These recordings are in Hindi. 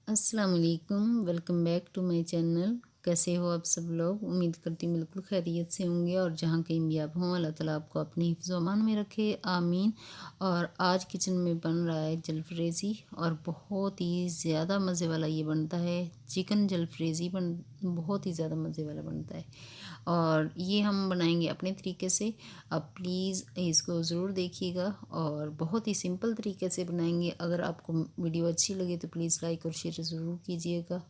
अस्सलाम वालेकुम, welcome back to my channel. कैसे हो आप सब लोग? उम्मीद करती हूँ बिल्कुल खैरियत से होंगे और जहाँ कहीं भी आप हों अल्लाह ताला आपको अपनी हिफ्ज़ व अमान में रखे, आमीन। और आज किचन में बन रहा है जलफ्रेज़ी और बहुत ही ज़्यादा मज़े वाला ये बनता है। चिकन जलफ्रेज़ी बहुत ही ज़्यादा मज़े वाला बनता है और ये हम बनाएंगे अपने तरीके से। आप प्लीज़ इसको ज़रूर देखिएगा और बहुत ही सिंपल तरीके से बनाएंगे। अगर आपको वीडियो अच्छी लगे तो प्लीज़ लाइक और शेयर ज़रूर कीजिएगा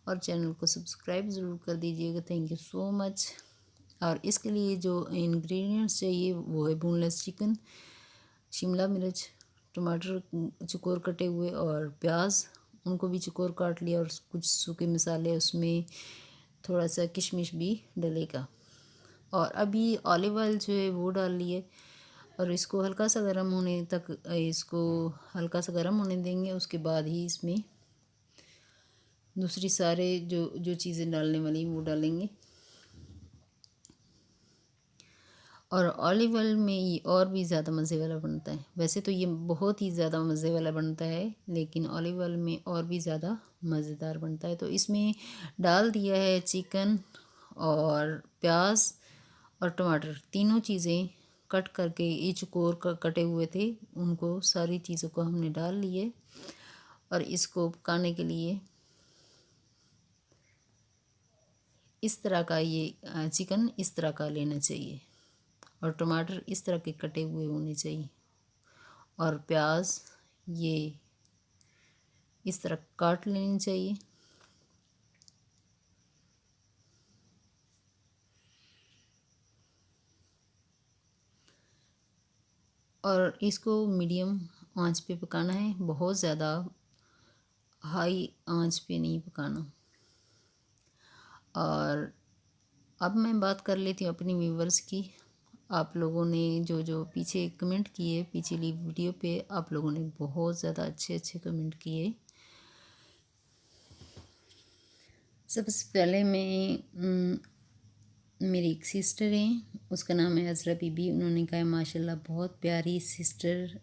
और चैनल को सब्सक्राइब ज़रूर कर दीजिएगा। Thank you so much. और इसके लिए जो इंग्रेडिएंट्स चाहिए वो है बोनलेस चिकन, शिमला मिर्च, टमाटर चुकोर कटे हुए और प्याज, उनको भी चुकोर काट लिया और कुछ सूखे मसाले, उसमें थोड़ा सा किशमिश भी डलेगा। और अभी ऑलिव ऑयल जो है वो डाल लिए और इसको हल्का सा गर्म होने तक इसको हल्का सा गर्म होने देंगे। उसके बाद ही इसमें दूसरी सारे जो जो चीज़ें डालने वाली वो डालेंगे। और ऑलिव ऑयल में ये और भी ज़्यादा मज़े वाला बनता है। वैसे तो ये बहुत ही ज़्यादा मज़े वाला बनता है लेकिन ऑलिव ऑयल में और भी ज़्यादा मज़ेदार बनता है। तो इसमें डाल दिया है चिकन और प्याज और टमाटर, तीनों चीज़ें कट करके ये चुकोर कटे हुए थे, उनको सारी चीज़ों को हमने डाल लिए और इसको पकाने के लिए इस तरह का ये चिकन इस तरह का लेना चाहिए और टमाटर इस तरह के कटे हुए होने चाहिए और प्याज ये इस तरह काट लेनी चाहिए। और इसको मीडियम आंच पे पकाना है, बहुत ज़्यादा हाई आंच पे नहीं पकाना। और अब मैं बात कर लेती हूँ अपनी व्यूवर्स की। आप लोगों ने जो जो पीछे कमेंट किए पिछली वीडियो पे, आप लोगों ने बहुत ज़्यादा अच्छे अच्छे कमेंट किए। सबसे पहले मैं मेरी एक सिस्टर हैं, उसका नाम है अज़रा बीबी। उन्होंने कहा माशाल्लाह बहुत प्यारी सिस्टर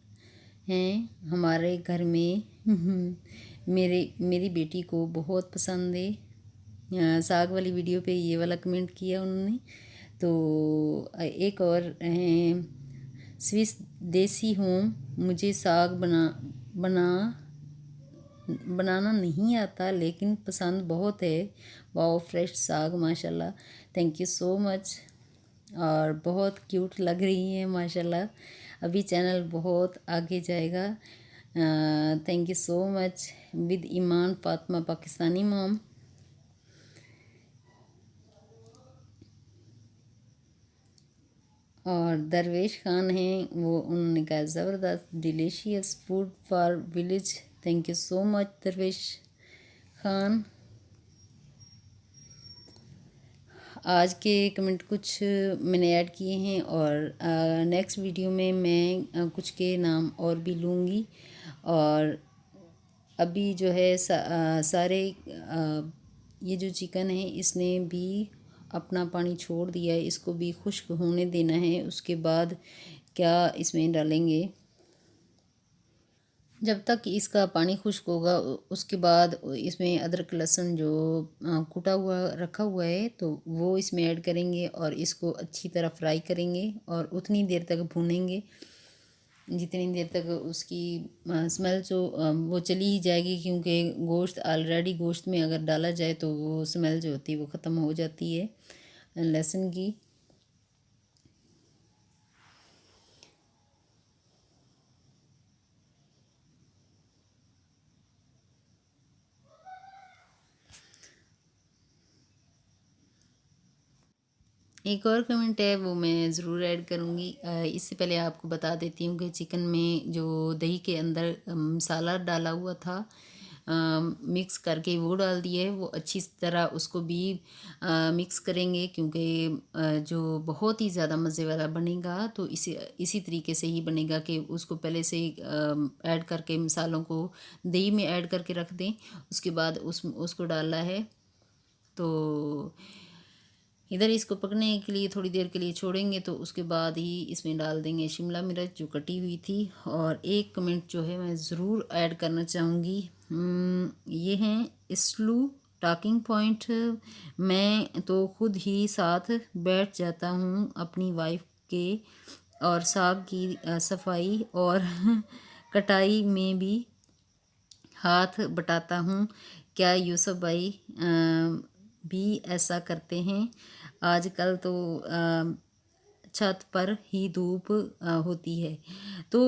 हैं हमारे घर में। मेरी बेटी को बहुत पसंद है। साग वाली वीडियो पे ये वाला कमेंट किया उन्होंने। तो एक और हैं स्विस देसी होम, मुझे साग बना बनाना नहीं आता लेकिन पसंद बहुत है। वाओ फ्रेश साग माशाल्लाह, थैंक यू सो मच। और बहुत क्यूट लग रही हैं माशाल्लाह। अभी चैनल बहुत आगे जाएगा। Thank you so much. With Iman Fatima Pakistani mom. और दरवेश खान हैं, वो उन्होंने कहा ज़बरदस्त delicious food for village. Thank you so much Darvesh Khan. आज के कमेंट कुछ मैंने ऐड किए हैं और नेक्स्ट वीडियो में मैं कुछ के नाम और भी लूँगी। और अभी जो है सारे ये जो चिकन है इसने भी अपना पानी छोड़ दिया है, इसको भी खुश्क होने देना है। उसके बाद क्या इसमें डालेंगे, जब तक इसका पानी खुश्क होगा उसके बाद इसमें अदरक लहसुन जो कूटा हुआ रखा हुआ है तो वो इसमें ऐड करेंगे और इसको अच्छी तरह फ्राई करेंगे और उतनी देर तक भूनेंगे जितनी देर तक उसकी स्मेल जो वो चली ही जाएगी, क्योंकि गोश्त ऑलरेडी गोश्त में अगर डाला जाए तो वो स्मेल जो होती है वो ख़त्म हो जाती है लहसुन की। एक और कमेंट है वो मैं ज़रूर ऐड करूँगी। इससे पहले आपको बता देती हूँ कि चिकन में जो दही के अंदर मसाला डाला हुआ था मिक्स करके वो डाल दिया है। वो अच्छी तरह उसको भी मिक्स करेंगे, क्योंकि जो बहुत ही ज़्यादा मज़े वाला बनेगा तो इसी तरीके से ही बनेगा कि उसको पहले से ऐड करके मसालों को दही में ऐड करके रख दें, उसके बाद उसको डालना है। तो इधर इसको पकने के लिए थोड़ी देर के लिए छोड़ेंगे, तो उसके बाद ही इसमें डाल देंगे शिमला मिर्च जो कटी हुई थी। और एक कमेंट जो है मैं ज़रूर ऐड करना चाहूँगी, ये हैं स्लू टॉकिंग पॉइंट। मैं तो खुद ही साथ बैठ जाता हूँ अपनी वाइफ के, और साग की सफाई और कटाई में भी हाथ बटाता हूँ। क्या यूसुफ भाई भी ऐसा करते हैं? आजकल तो छत पर ही धूप होती है। तो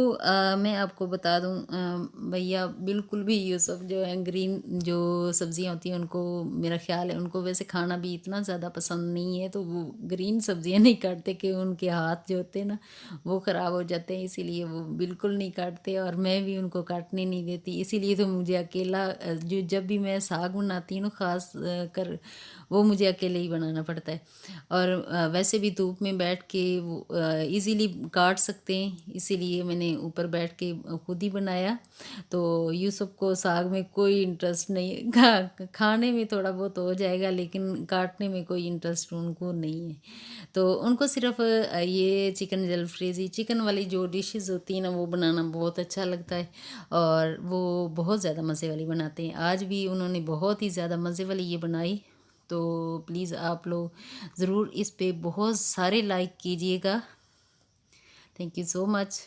मैं आपको बता दूं भैया, बिल्कुल भी यूसुफ जो है ग्रीन जो सब्ज़ियां होती हैं उनको, मेरा ख्याल है उनको वैसे खाना भी इतना ज़्यादा पसंद नहीं है, तो वो ग्रीन सब्ज़ियां नहीं काटते कि उनके हाथ जो होते हैं ना वो ख़राब हो जाते हैं, इसीलिए वो बिल्कुल नहीं काटते और मैं भी उनको काटने नहीं देती। इसीलिए तो मुझे अकेला जो जब भी मैं साग बनाती हूँ ना, ख़ास कर वो मुझे अकेले ही बनाना पड़ता है। और वैसे भी धूप में बैठ के वो इजीली काट सकते हैं, इसीलिए मैंने ऊपर बैठ के खुद ही बनाया। तो यूसुफ को साग में कोई इंटरेस्ट नहीं है, खाने में थोड़ा बहुत हो जाएगा लेकिन काटने में कोई इंटरेस्ट उनको नहीं है। तो उनको सिर्फ ये चिकन जलफ्रेज़ी चिकन वाली जो डिशेस होती हैं ना वो बनाना बहुत अच्छा लगता है, और वो बहुत ज़्यादा मज़े वाली बनाते हैं। आज भी उन्होंने बहुत ही ज़्यादा मज़े वाली ये बनाई। तो प्लीज़ आप लोग ज़रूर इस पे बहुत सारे लाइक कीजिएगा। Thank you so much.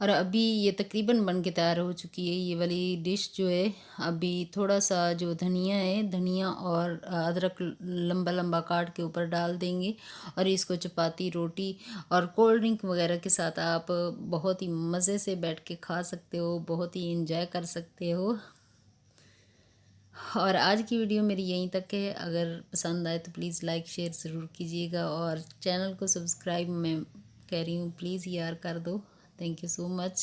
और अभी ये तकरीबन बन के तैयार हो चुकी है ये वाली डिश जो है। अभी थोड़ा सा जो धनिया है, धनिया और अदरक लंबा लंबा काट के ऊपर डाल देंगे, और इसको चपाती रोटी और कोल्ड ड्रिंक वगैरह के साथ आप बहुत ही मज़े से बैठ के खा सकते हो, बहुत ही इंजॉय कर सकते हो। और आज की वीडियो मेरी यहीं तक है। अगर पसंद आए तो प्लीज़ लाइक शेयर ज़रूर कीजिएगा, और चैनल को सब्सक्राइब मैं कह रही हूँ प्लीज़ यार कर दो। Thank you so much.